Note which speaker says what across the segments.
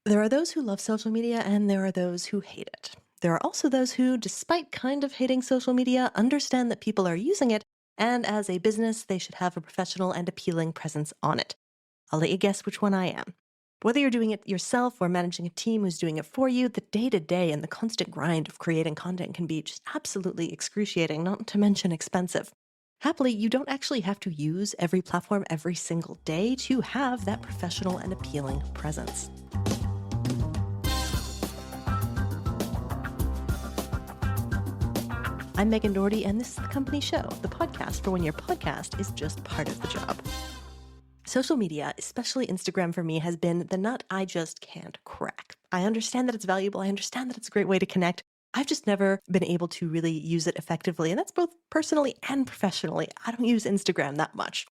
Speaker 1: There are those who love social media and there are those who hate it. There are also those who, despite kind of hating social media, understand that people are using it, and as a business, they should have a professional and appealing presence on it. I'll let you guess which one I am. Whether you're doing it yourself or managing a team who's doing it for you, the day to day and the constant grind of creating content can be just absolutely excruciating, not to mention expensive. Happily, you don't actually have to use every platform every single day to have that professional and appealing presence. I'm Megan Doherty, and this is The Company Show, the podcast for when your podcast is just part of the job. Social media, especially Instagram for me, has been the nut I just can't crack. I understand that it's valuable. I understand that it's a great way to connect. I've just never been able to really use it effectively, and that's both personally and professionally. I don't use Instagram that much.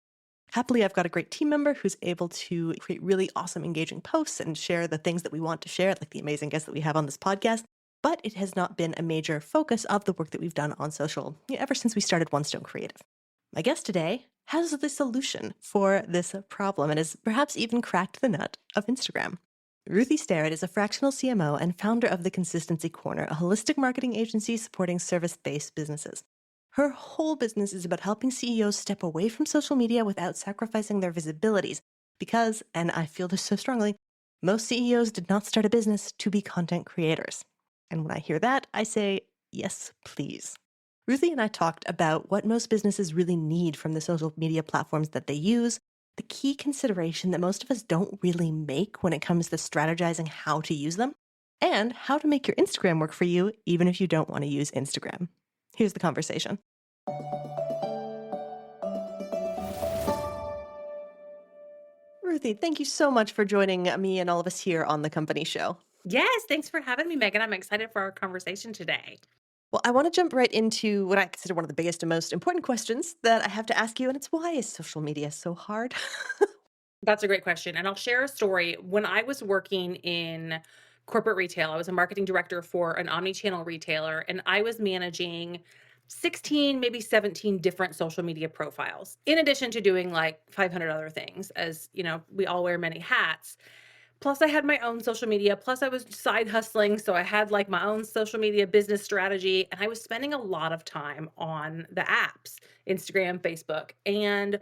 Speaker 1: Happily, I've got a great team member who's able to create really awesome, engaging posts and share the things that we want to share, like the amazing guests that we have on this podcast. But it has not been a major focus of the work that we've done on social ever since we started One Stone Creative. My guest today has the solution for this problem and has perhaps even cracked the nut of Instagram. Ruthie Sterrett is a fractional CMO and founder of The Consistency Corner, a holistic marketing agency supporting service-based businesses. Her whole business is about helping CEOs step away from social media without sacrificing their visibilities because, and I feel this so strongly, most CEOs did not start a business to be content creators. And when I hear that, I say, yes, please. Ruthie and I talked about what most businesses really need from the social media platforms that they use, the key consideration that most of us don't really make when it comes to strategizing how to use them, and how to make your Instagram work for you even if you don't want to use Instagram. Here's the conversation. Ruthie, thank you so much for joining me and all of us here on the company show.
Speaker 2: Yes, thanks for having me, Megan. I'm excited for our conversation today.
Speaker 1: Well, I want to jump right into what I consider one of the biggest and most important questions that I have to ask you, and it's why is social media so hard?
Speaker 2: That's a great question. And I'll share a story. When I was working in corporate retail, I was a marketing director for an omni-channel retailer, and I was managing 16, maybe 17 different social media profiles, in addition to doing like 500 other things, as we all wear many hats. Plus, I had my own social media. Plus, I was side hustling. So I had like my own social media business strategy. And I was spending a lot of time on the apps, Instagram, Facebook. And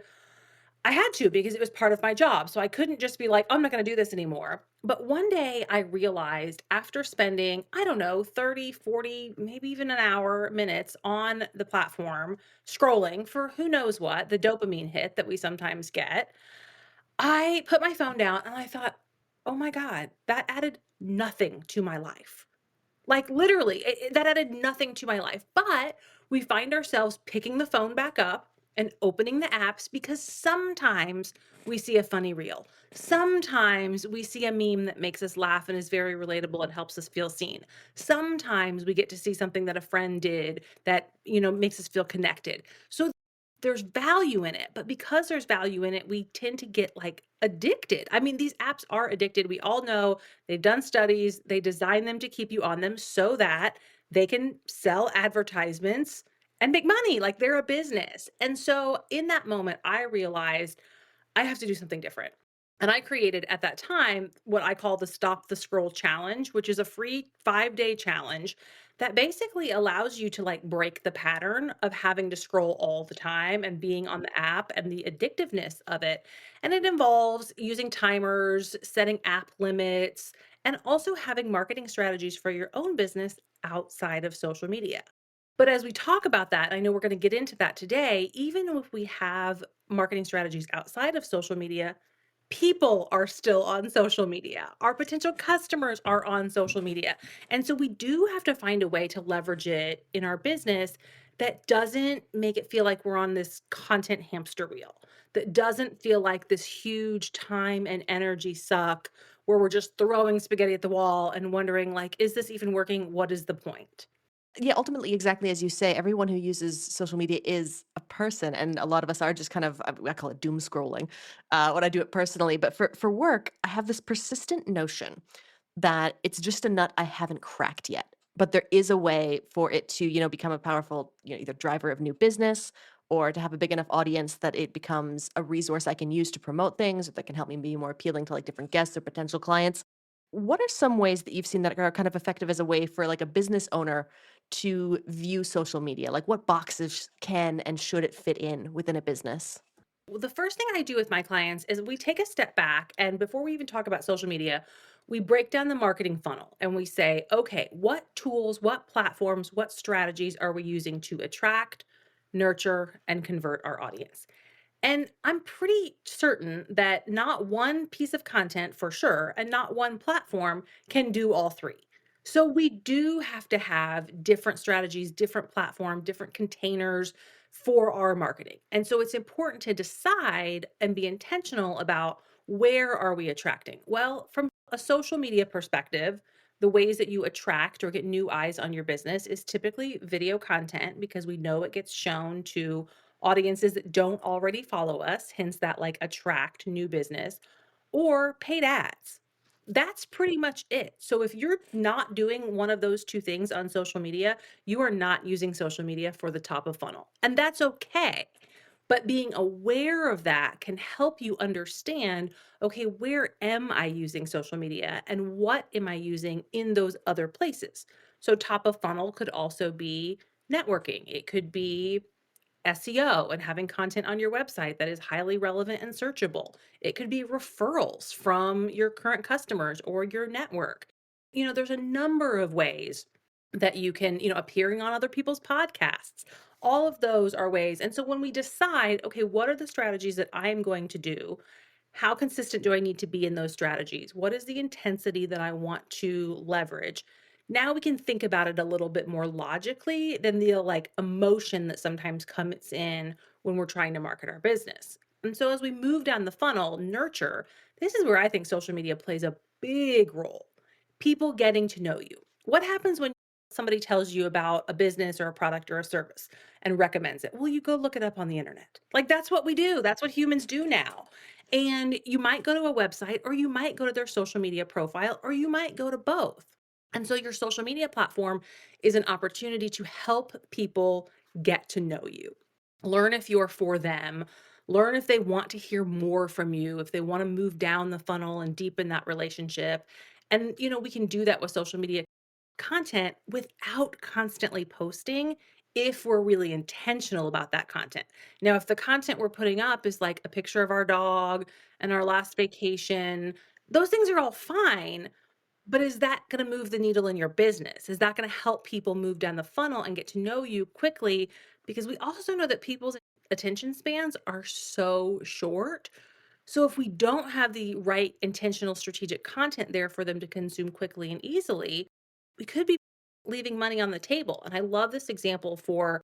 Speaker 2: I had to because it was part of my job. So I couldn't just be like, "Oh, I'm not going to do this anymore." But one day I realized after spending, I don't know, 30, 40, maybe even an hour, minutes on the platform, scrolling for who knows what, the dopamine hit that we sometimes get, I put my phone down and I thought, "Oh my god, that added nothing to my life." Like, literally, that added nothing to my life, but we find ourselves picking the phone back up and opening the apps because sometimes we see a funny reel. Sometimes we see a meme that makes us laugh and is very relatable and helps us feel seen. Sometimes we get to see something that a friend did that, makes us feel connected. So there's value in it, but because there's value in it, we tend to get, like, addicted. I mean, these apps are addicted. We all know they've done studies, they design them to keep you on them so that they can sell advertisements and make money, like they're a business. And so in that moment, I realized I have to do something different. And I created at that time what I call the Stop the Scroll Challenge, which is a free 5-day challenge that basically allows you to like break the pattern of having to scroll all the time and being on the app and the addictiveness of it. And it involves using timers, setting app limits, and also having marketing strategies for your own business outside of social media. But as we talk about that, I know we're going to get into that today, even if we have marketing strategies outside of social media, people are still on social media. Our potential customers are on social media. And so we do have to find a way to leverage it in our business that doesn't make it feel like we're on this content hamster wheel, that doesn't feel like this huge time and energy suck where we're just throwing spaghetti at the wall and wondering like, is this even working? What is the point?
Speaker 1: Yeah, ultimately, exactly as you say, everyone who uses social media is a person, and a lot of us are just kind of I call it doom scrolling when I do it personally. But for work, I have this persistent notion that it's just a nut I haven't cracked yet. But there is a way for it to become a powerful either driver of new business or to have a big enough audience that it becomes a resource I can use to promote things or that can help me be more appealing to like different guests or potential clients. What are some ways that you've seen that are kind of effective as a way for like a business owner to view social media? Like what boxes can and should it fit in within a business?
Speaker 2: Well, the first thing I do with my clients is we take a step back. And before we even talk about social media, we break down the marketing funnel and we say, okay, what tools, what platforms, what strategies are we using to attract, nurture, and convert our audience? And I'm pretty certain that not one piece of content for sure, and not one platform can do all three. So we do have to have different strategies, different platform, different containers for our marketing. And so it's important to decide and be intentional about where are we attracting? Well, from a social media perspective, the ways that you attract or get new eyes on your business is typically video content because we know it gets shown to audiences that don't already follow us, hence that like attract new business, or paid ads. That's pretty much it. So if you're not doing one of those two things on social media, you are not using social media for the top of funnel. And that's okay. But being aware of that can help you understand, okay, where am I using social media and what am I using in those other places? So top of funnel could also be networking. It could be SEO and having content on your website that is highly relevant and searchable. It could be referrals from your current customers or your network. There's a number of ways that you can, appearing on other people's podcasts. All of those are ways. And so when we decide, okay, what are the strategies that I'm going to do? How consistent do I need to be in those strategies? What is the intensity that I want to leverage? Now we can think about it a little bit more logically than the like emotion that sometimes comes in when we're trying to market our business. And so as we move down the funnel, nurture, this is where I think social media plays a big role. People getting to know you. What happens when somebody tells you about a business or a product or a service and recommends it? Well, you go look it up on the internet. Like that's what we do. That's what humans do now. And you might go to a website or you might go to their social media profile or you might go to both. And so your social media platform is an opportunity to help people get to know you. Learn if you're for them. Learn if they want to hear more from you, if they want to move down the funnel and deepen that relationship. And, we can do that with social media content without constantly posting if we're really intentional about that content. Now, if the content we're putting up is like a picture of our dog and our last vacation, those things are all fine. But is that gonna move the needle in your business? Is that gonna help people move down the funnel and get to know you quickly? Because we also know that people's attention spans are so short. So if we don't have the right intentional strategic content there for them to consume quickly and easily, we could be leaving money on the table. And I love this example for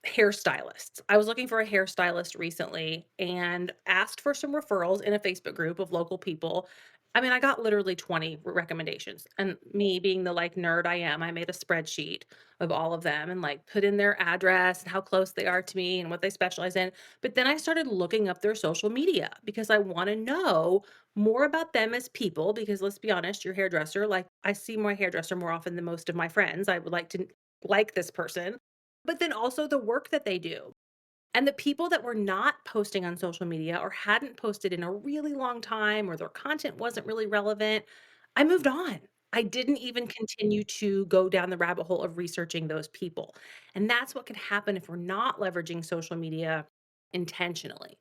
Speaker 2: hairstylists. I was looking for a hairstylist recently and asked for some referrals in a Facebook group of local people. I mean, I got literally 20 recommendations. And me being the like nerd I am, I made a spreadsheet of all of them and like put in their address and how close they are to me and what they specialize in. But then I started looking up their social media because I want to know more about them as people. Because let's be honest, your hairdresser, like I see my hairdresser more often than most of my friends. I would like to like this person, but then also the work that they do. And the people that were not posting on social media or hadn't posted in a really long time or their content wasn't really relevant, I moved on. I didn't even continue to go down the rabbit hole of researching those people. And that's what can happen if we're not leveraging social media intentionally.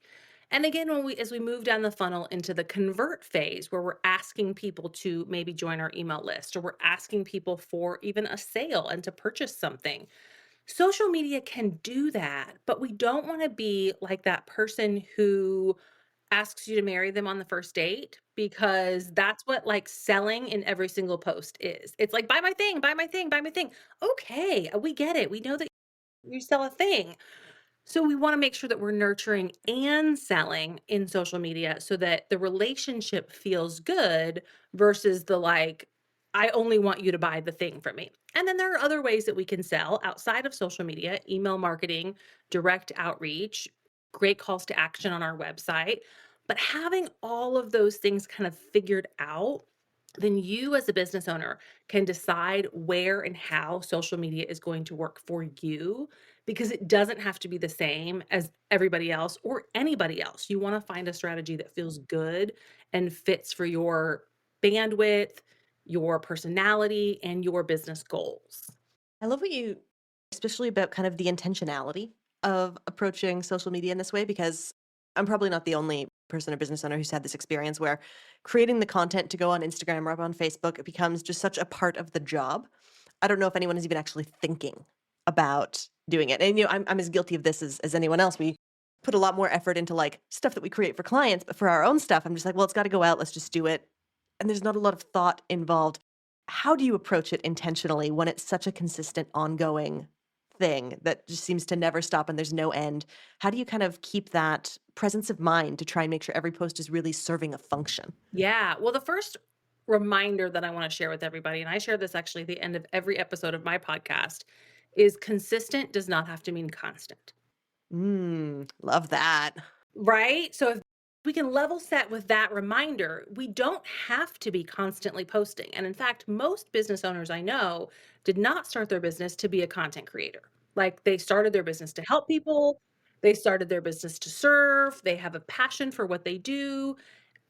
Speaker 2: And again, as we move down the funnel into the convert phase where we're asking people to maybe join our email list or we're asking people for even a sale and to purchase something, social media can do that, but we don't wanna be like that person who asks you to marry them on the first date because that's what, like, selling in every single post is. It's like, "Buy my thing, buy my thing, buy my thing." Okay, we get it. We know that you sell a thing. So we wanna make sure that we're nurturing and selling in social media so that the relationship feels good versus the like, I only want you to buy the thing from me. And then there are other ways that we can sell outside of social media, email marketing, direct outreach, great calls to action on our website. But having all of those things kind of figured out, then you as a business owner can decide where and how social media is going to work for you because it doesn't have to be the same as everybody else or anybody else. You want to find a strategy that feels good and fits for your bandwidth, your personality, and your business goals.
Speaker 1: I love what you, especially about kind of the intentionality of approaching social media in this way, because I'm probably not the only person or business owner who's had this experience where creating the content to go on Instagram or up on Facebook, it becomes just such a part of the job. I don't know if anyone is even actually thinking about doing it. And I'm as guilty of this as anyone else. We put a lot more effort into like stuff that we create for clients, but for our own stuff, I'm just like, well, it's got to go out. Let's just do it. And there's not a lot of thought involved. How do you approach it intentionally when it's such a consistent, ongoing thing that just seems to never stop and there's no end? How do you kind of keep that presence of mind to try and make sure every post is really serving a function?
Speaker 2: Yeah. Well, the first reminder that I want to share with everybody, and I share this actually at the end of every episode of my podcast, is consistent does not have to mean constant.
Speaker 1: Love that.
Speaker 2: Right? So if we can level set with that reminder, we don't have to be constantly posting. And in fact, most business owners I know did not start their business to be a content creator. Like they started their business to help people, they started their business to serve, they have a passion for what they do.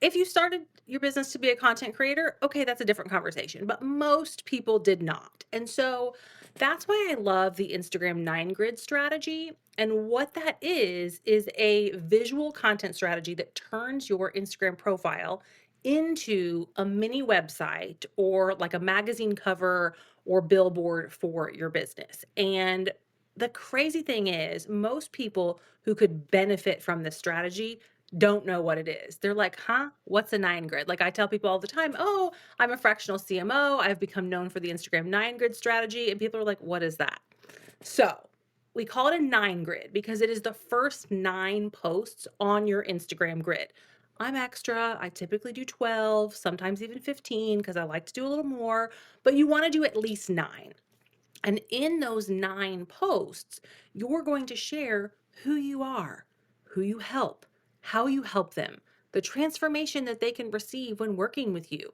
Speaker 2: If you started your business to be a content creator, okay, that's a different conversation, but most people did not. And so that's why I love the Instagram 9 grid strategy. And what that is a visual content strategy that turns your Instagram profile into a mini website or like a magazine cover or billboard for your business. And the crazy thing is, most people who could benefit from this strategy don't know what it is. They're like, huh? What's a 9 grid? Like I tell people all the time, oh, I'm a fractional CMO. I've become known for the Instagram 9 grid strategy. And people are like, what is that? So we call it a 9 grid because it is the first 9 posts on your Instagram grid. I'm extra. I typically do 12, sometimes even 15 because I like to do a little more, but you want to do at least 9. And in those 9 posts, you're going to share who you are, who you help, how you help them, the transformation that they can receive when working with you,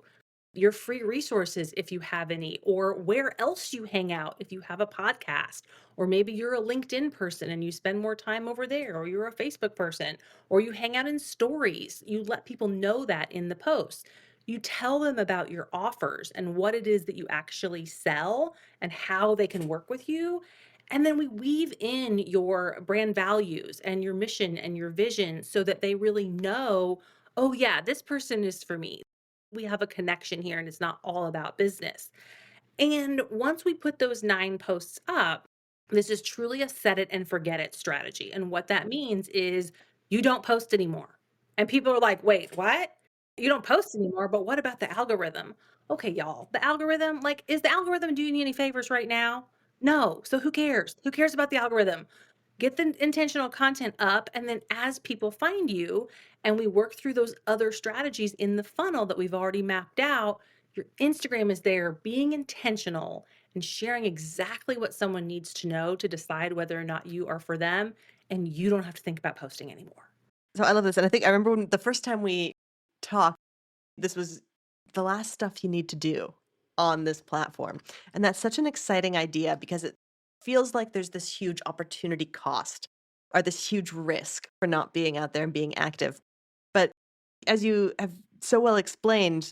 Speaker 2: your free resources if you have any, or where else you hang out if you have a podcast, or maybe you're a LinkedIn person and you spend more time over there, or you're a Facebook person, or you hang out in stories. You let people know that in the posts. You tell them about your offers and what it is that you actually sell and how they can work with you. And then we weave in your brand values and your mission and your vision so that they really know, oh, yeah, this person is for me. We have a connection here and it's not all about business. And once we put those 9 posts up, this is truly a set it and forget it strategy. And what that means is you don't post anymore. And people are like, wait, what? You don't post anymore, but what about the algorithm? Okay, y'all, the algorithm, like, is the algorithm doing you any favors right now? No. So who cares? Who cares about the algorithm? Get the intentional content up. And then as people find you and we work through those other strategies in the funnel that we've already mapped out, your Instagram is there being intentional and sharing exactly what someone needs to know to decide whether or not you are for them. And you don't have to think about posting anymore.
Speaker 1: So I love this. And I think I remember when the first time we talked, this was the last stuff you need to do on this platform. And that's such an exciting idea because it feels like there's this huge opportunity cost or this huge risk for not being out there and being active. But as you have so well explained,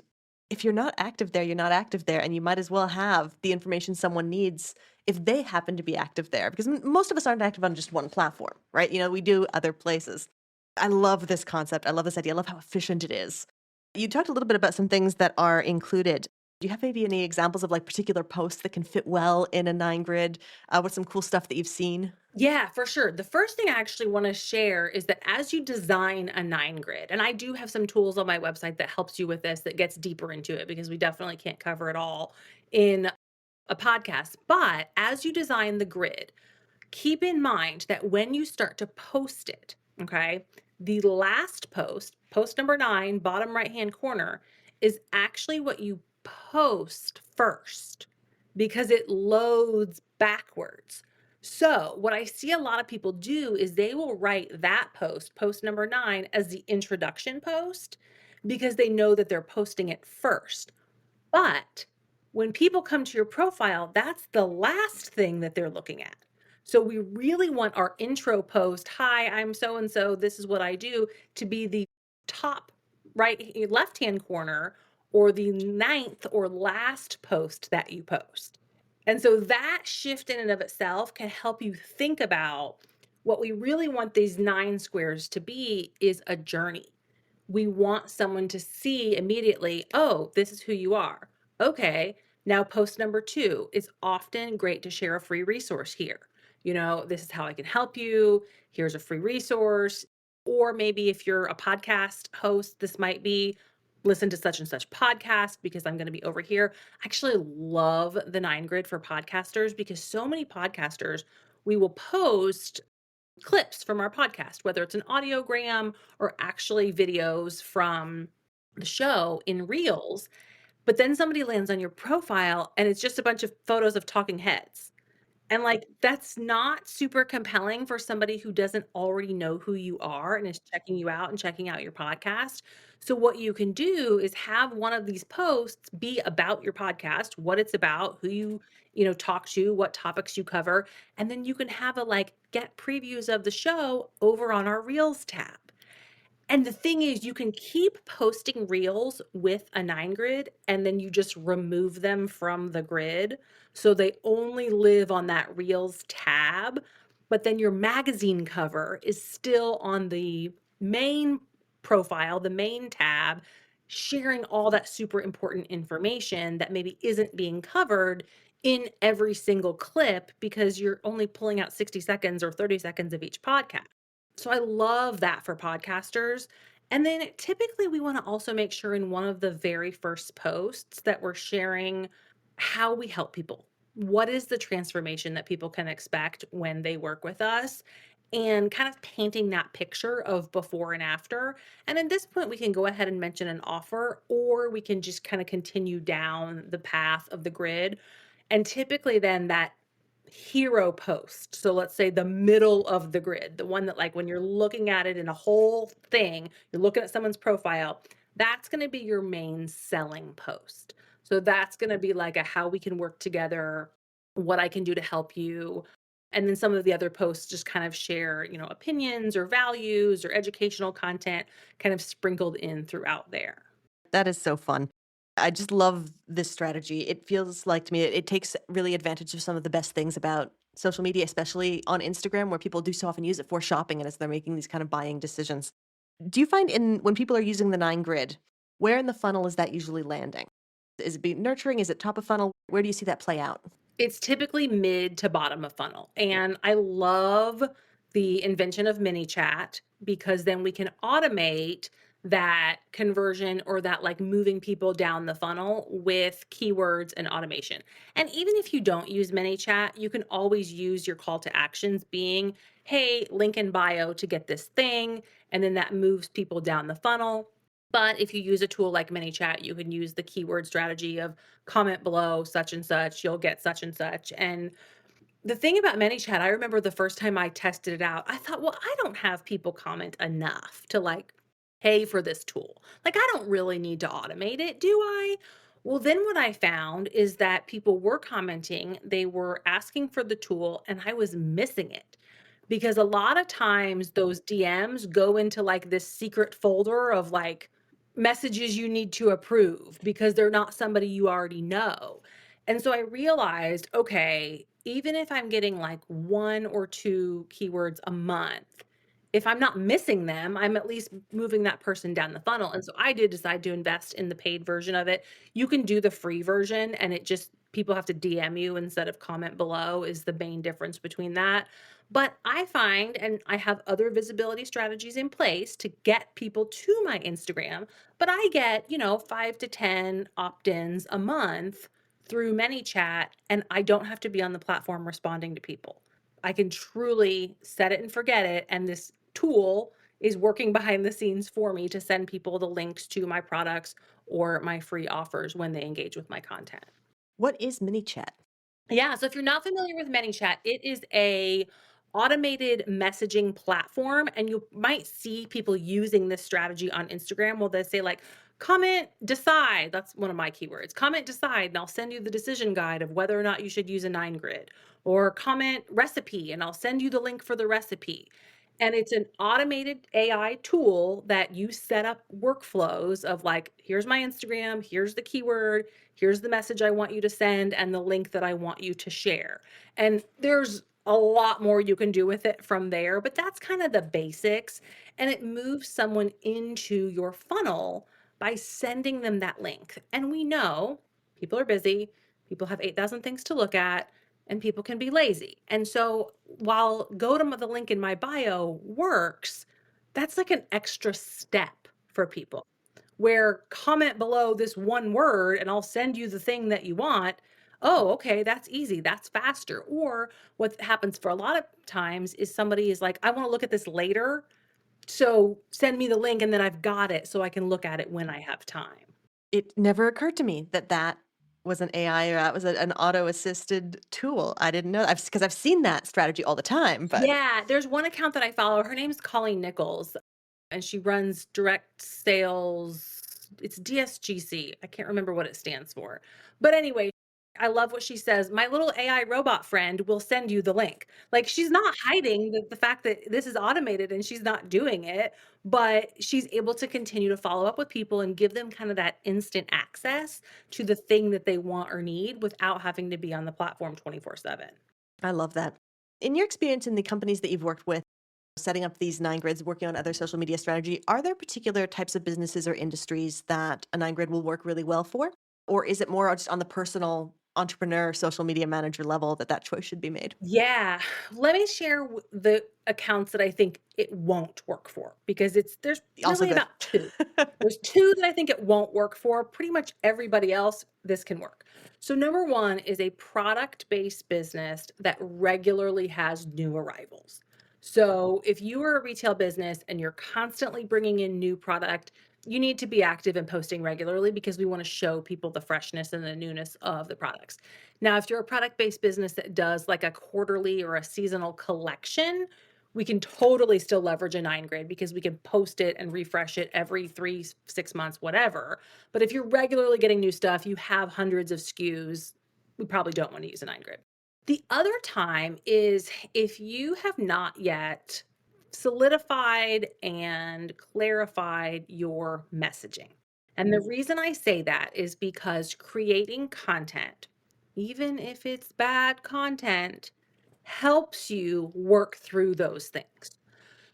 Speaker 1: if you're not active there, you're not active there. And you might as well have the information someone needs if they happen to be active there. Because most of us aren't active on just one platform, right? We do other places. I love this concept. I love this idea. I love how efficient it is. You talked a little bit about some things that are included. Do you have maybe any examples of like particular posts that can fit well in a 9 grid? What's some cool stuff that you've seen?
Speaker 2: Yeah, for sure. The first thing I actually want to share is that as you design a 9 grid, and I do have some tools on my website that helps you with this that gets deeper into it because we definitely can't cover it all in a podcast. But as you design the grid, keep in mind that when you start to post it, okay, the last post, post number 9, bottom right hand corner, is actually what you post first because it loads backwards. So, what I see a lot of people do is they will write that post, post number 9, as the introduction post because they know that they're posting it first. But when people come to your profile, that's the last thing that they're looking at. So we really want our intro post, hi, I'm so and so, this is what I do, to be the top right left hand corner or the ninth or last post that you post. And so that shift in and of itself can help you think about what we really want these nine squares to be is a journey. We want someone to see immediately, oh, this is who you are. Okay, now post number two, it's often great to share a free resource here. This is how I can help you. Here's a free resource. Or maybe if you're a podcast host, this might be listen to such and such podcast because I'm going to be over here. I actually love the nine grid for podcasters because so many podcasters, we will post clips from our podcast, whether it's an audiogram or actually videos from the show in reels. But then somebody lands on your profile and it's just a bunch of photos of talking heads. And like that's not super compelling for somebody who doesn't already know who you are and is checking you out and checking out your podcast. So what you can do is have one of these posts be about your podcast, what it's about, who you talk to, what topics you cover, and then you can have a like get previews of the show over on our Reels tab. And the thing is, you can keep posting reels with a nine grid and then you just remove them from the grid. So they only live on that reels tab. But then your magazine cover is still on the main profile, the main tab, sharing all that super important information that maybe isn't being covered in every single clip because you're only pulling out 60 seconds or 30 seconds of each podcast. So I love that for podcasters. And then typically we want to also make sure in one of the very first posts that we're sharing how we help people. What is the transformation that people can expect when they work with us? And kind of painting that picture of before and after. And at this point, we can go ahead and mention an offer, or we can just kind of continue down the path of the grid. And typically, then that hero post. So let's say the middle of the grid, the one that like when you're looking at it in a whole thing, you're looking at someone's profile, that's going to be your main selling post. So that's going to be like a how we can work together, what I can do to help you. And then some of the other posts just kind of share, opinions or values or educational content kind of sprinkled in throughout there.
Speaker 1: That is so fun. I just love this strategy. It feels like to me it takes really advantage of some of the best things about social media, especially on Instagram, where people do so often use it for shopping and as they're making these kind of buying decisions. Do you find in when people are using the nine grid, where in the funnel is that usually landing? Is it being nurturing? Is it top of funnel? Where do you see that play out?
Speaker 2: It's typically mid to bottom of funnel. And I love the invention of ManyChat because then we can automate that conversion or that like moving people down the funnel with keywords and automation. And even if you don't use ManyChat, you can always use your call to actions being, hey, link in bio to get this thing. And then that moves people down the funnel. But if you use a tool like ManyChat, you can use the keyword strategy of comment below such and such, you'll get such and such. And the thing about ManyChat, I remember the first time I tested it out, I thought, well, I don't have people comment enough to like pay for this tool. Like, I don't really need to automate it, do I? Well, then what I found is that people were commenting, they were asking for the tool, and I was missing it. Because a lot of times those DMs go into like this secret folder of like messages you need to approve because they're not somebody you already know. And so I realized, okay, even if I'm getting like one or two keywords a month, if I'm not missing them, I'm at least moving that person down the funnel. And so I did decide to invest in the paid version of it. You can do the free version and it just people have to DM you instead of comment below is the main difference between that. But I find, and I have other visibility strategies in place to get people to my Instagram, but I get, 5 to 10 opt ins a month through ManyChat, and I don't have to be on the platform responding to people. I can truly set it and forget it. And this tool is working behind the scenes for me to send people the links to my products or my free offers when they engage with my content.
Speaker 1: What is mini chat?
Speaker 2: Yeah, so if you're not familiar with ManyChat, it is a automated messaging platform and you might see people using this strategy on Instagram. Well, they say like comment decide, that's one of my keywords. Comment decide and I'll send you the decision guide of whether or not you should use a nine grid or comment recipe and I'll send you the link for the recipe. And it's an automated AI tool that you set up workflows of like, here's my Instagram, here's the keyword, here's the message I want you to send, and the link that I want you to share. And there's a lot more you can do with it from there, but that's kind of the basics. And it moves someone into your funnel by sending them that link. And we know people are busy, people have 8,000 things to look at, and people can be lazy. And so while go to the link in my bio works, that's like an extra step for people. Where comment below this one word and I'll send you the thing that you want. Oh, okay, that's easy. That's faster. Or what happens for a lot of times is somebody is like, I want to look at this later. So send me the link and then I've got it so I can look at it when I have time.
Speaker 1: It never occurred to me that that was an AI or that was an auto-assisted tool. I didn't know that because I've seen that strategy all the time, but
Speaker 2: Yeah, there's one account that I follow. Her name's Colleen Nichols, and she runs direct sales. It's DSGC. I can't remember what it stands for. But anyway, I love what she says. My little AI robot friend will send you the link. Like she's not hiding the fact that this is automated and she's not doing it, but she's able to continue to follow up with people and give them kind of that instant access to the thing that they want or need without having to be on the platform 24/7.
Speaker 1: I love that. In your experience in the companies that you've worked with, setting up these 9 grids, working on other social media strategy, are there particular types of businesses or industries that a 9 grid will work really well for? Or is it more just on the personal entrepreneur, social media manager level that that choice should be made?
Speaker 2: Yeah. Let me share the accounts that I think it won't work for because there's
Speaker 1: Also
Speaker 2: really
Speaker 1: good.
Speaker 2: about 2. There's 2 that I think it won't work for. Pretty much everybody else, this can work. So number 1 is a product-based business that regularly has new arrivals. So if you are a retail business and you're constantly bringing in new product, you need to be active and posting regularly because we want to show people the freshness and the newness of the products. Now, if you're a product-based business that does like a quarterly or a seasonal collection, we can totally still leverage a 9 grid because we can post it and refresh it every 3, 6 months, whatever. But if you're regularly getting new stuff, you have hundreds of SKUs, we probably don't want to use a 9 grid. The other time is if you have not yet solidified and clarified your messaging. And the reason I say that is because creating content, even if it's bad content, helps you work through those things.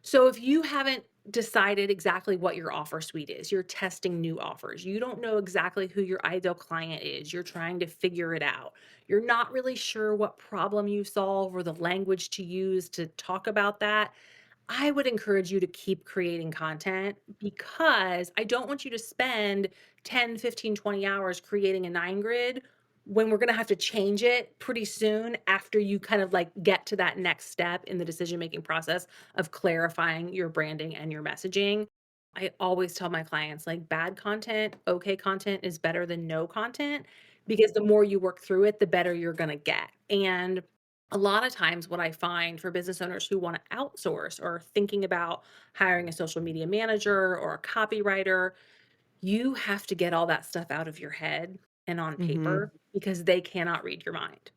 Speaker 2: So if you haven't decided exactly what your offer suite is, you're testing new offers, you don't know exactly who your ideal client is, you're trying to figure it out, you're not really sure what problem you solve or the language to use to talk about that, I would encourage you to keep creating content because I don't want you to spend 10, 15, 20 hours creating a 9 grid when we're going to have to change it pretty soon after you kind of like get to that next step in the decision making process of clarifying your branding and your messaging. I always tell my clients like bad content, okay content is better than no content because the more you work through it, the better you're going to get. And a lot of times what I find for business owners who want to outsource or thinking about hiring a social media manager or a copywriter, you have to get all that stuff out of your head and on
Speaker 1: Mhm.
Speaker 2: paper because they cannot read your mind.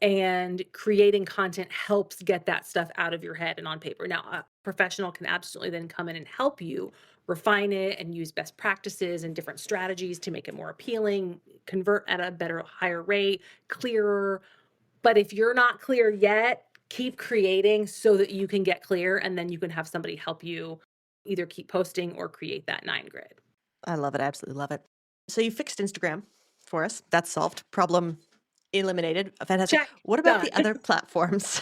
Speaker 2: And creating content helps get that stuff out of your head and on paper. Now, a professional can absolutely then come in and help you refine it and use best practices and different strategies to make it more appealing, convert at a better, higher rate, clearer, but if you're not clear yet, keep creating so that you can get clear and then you can have somebody help you either keep posting or create that 9 grid.
Speaker 1: I love it. I absolutely love it. So you fixed Instagram for us. That's solved. Problem eliminated. Fantastic.
Speaker 2: Check,
Speaker 1: What about
Speaker 2: done.
Speaker 1: the other platforms?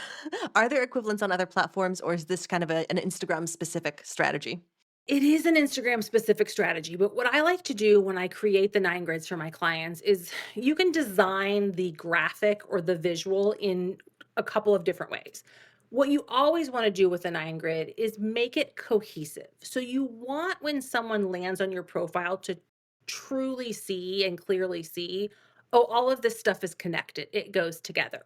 Speaker 1: Are there equivalents on other platforms, or is this kind of an Instagram specific strategy?
Speaker 2: It is an Instagram specific strategy, but what I like to do when I create the 9 grids for my clients is you can design the graphic or the visual in a couple of different ways. What you always want to do with a 9 grid is make it cohesive. So you want when someone lands on your profile to truly see and clearly see, oh, all of this stuff is connected. It goes together.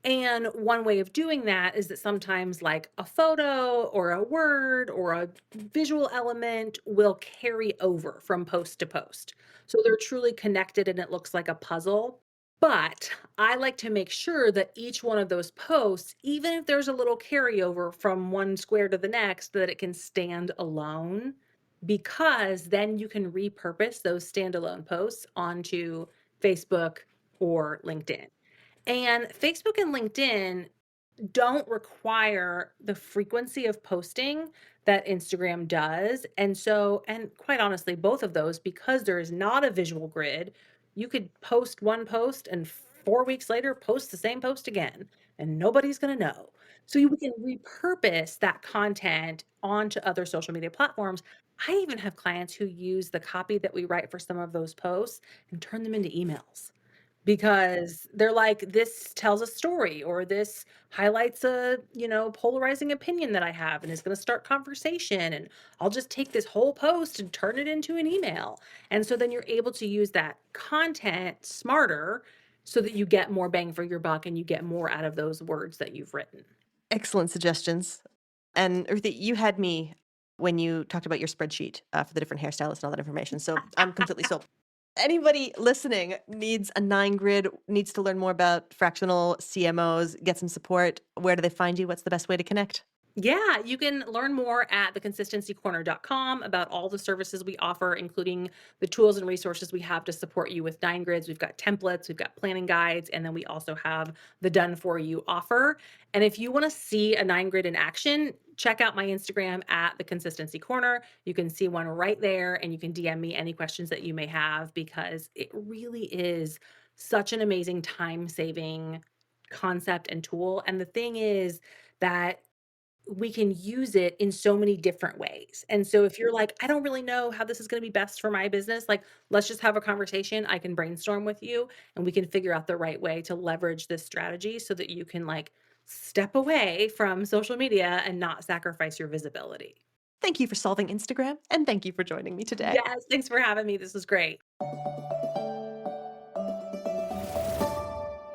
Speaker 2: And one way of doing that is that sometimes, like a photo or a word or a visual element will carry over from post to post. So they're truly connected and it looks like a puzzle. But I like to make sure that each one of those posts, even if there's a little carryover from one square to the next, that it can stand alone, because then you can repurpose those standalone posts onto Facebook or LinkedIn. And Facebook and LinkedIn don't require the frequency of posting that Instagram does. And quite honestly, both of those, because there is not a visual grid, you could post one post and 4 weeks later post the same post again, and nobody's going to know. So you can repurpose that content onto other social media platforms. I even have clients who use the copy that we write for some of those posts and turn them into emails because they're like, this tells a story or this highlights a, polarizing opinion that I have and is going to start conversation, and I'll just take this whole post and turn it into an email. And so then you're able to use that content smarter so that you get more bang for your buck and you get more out of those words that you've written.
Speaker 1: Excellent suggestions. And Ruthie, you had me when you talked about your spreadsheet for the different hairstylists and all that information. So I'm completely sold. Anybody listening needs a 9 grid, needs to learn more about fractional CMOs, get some support. Where do they find you? What's the best way to connect?
Speaker 2: Yeah, you can learn more at theconsistencycorner.com about all the services we offer, including the tools and resources we have to support you with 9 grids. We've got templates, we've got planning guides, and then we also have the done for you offer. And if you want to see a 9 grid in action, check out my Instagram at the Consistency Corner. You can see one right there, and you can DM me any questions that you may have, because it really is such an amazing time saving concept and tool. And the thing is that we can use it in so many different ways. And so if you're like, I don't really know how this is going to be best for my business, like, let's just have a conversation. I can brainstorm with you and we can figure out the right way to leverage this strategy so that you can like step away from social media and not sacrifice your visibility.
Speaker 1: Thank you for solving Instagram, and thank you for joining me today.
Speaker 2: Yes, thanks for having me. This was great.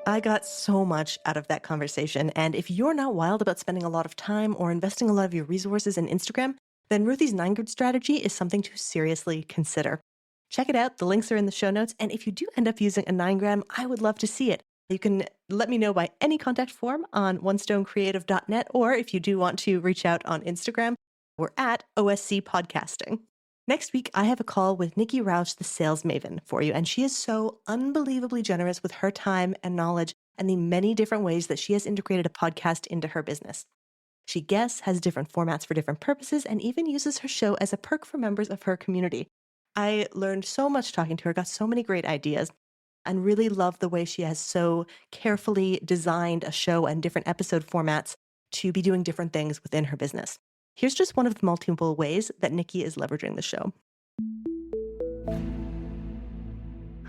Speaker 1: I got so much out of that conversation, and if you're not wild about spending a lot of time or investing a lot of your resources in Instagram, then Ruthie's 9 grid strategy is something to seriously consider. Check it out. The links are in the show notes, and if you do end up using a 9 gram, I would love to see it. You can let me know by any contact form on onestonecreative.net, or if you do want to reach out on Instagram, we're at OSC Podcasting. Next week, I have a call with Nikki Roush, the sales maven, for you, and she is so unbelievably generous with her time and knowledge and the many different ways that she has integrated a podcast into her business. She guests, has different formats for different purposes, and even uses her show as a perk for members of her community. I learned so much talking to her, got so many great ideas, and really love the way she has so carefully designed a show and different episode formats to be doing different things within her business. Here's just one of the multiple ways that Nikki is leveraging the show.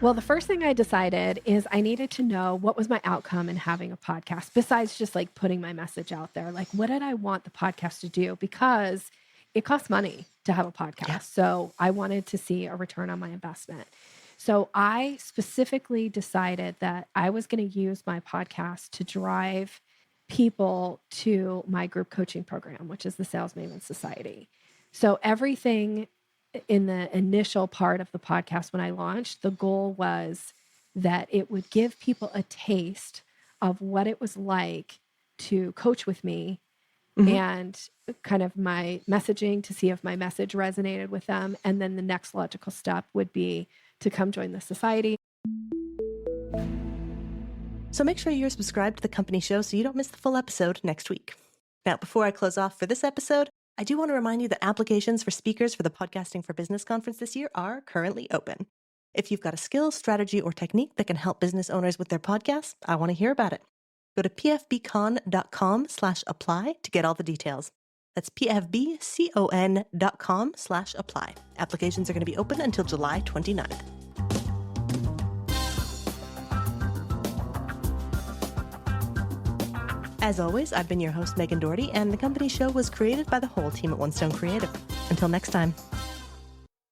Speaker 3: Well, the first thing I decided is I needed to know what was my outcome in having a podcast, besides just like putting my message out there. Like, what did I want the podcast to do? Because it costs money to have a podcast. Yeah. So I wanted to see a return on my investment. So I specifically decided that I was going to use my podcast to drive people to my group coaching program, which is the Sales Maven Society. So everything in the initial part of the podcast when I launched, the goal was that it would give people a taste of what it was like to coach with me, and kind of my messaging to see if my message resonated with them. And then the next logical step would be to come join the society.
Speaker 1: So make sure you're subscribed to the company show so you don't miss the full episode next week. Now, before I close off for this episode, I do want to remind you that applications for speakers for the Podcasting for Business conference this year are currently open. If you've got a skill, strategy, or technique that can help business owners with their podcasts, I want to hear about it. Go to pfbcon.com/apply to get all the details. That's pfbcon.com/apply. Applications are going to be open until July 29th. As always, I've been your host, Megan Doherty, and the company show was created by the whole team at One Stone Creative. Until next time.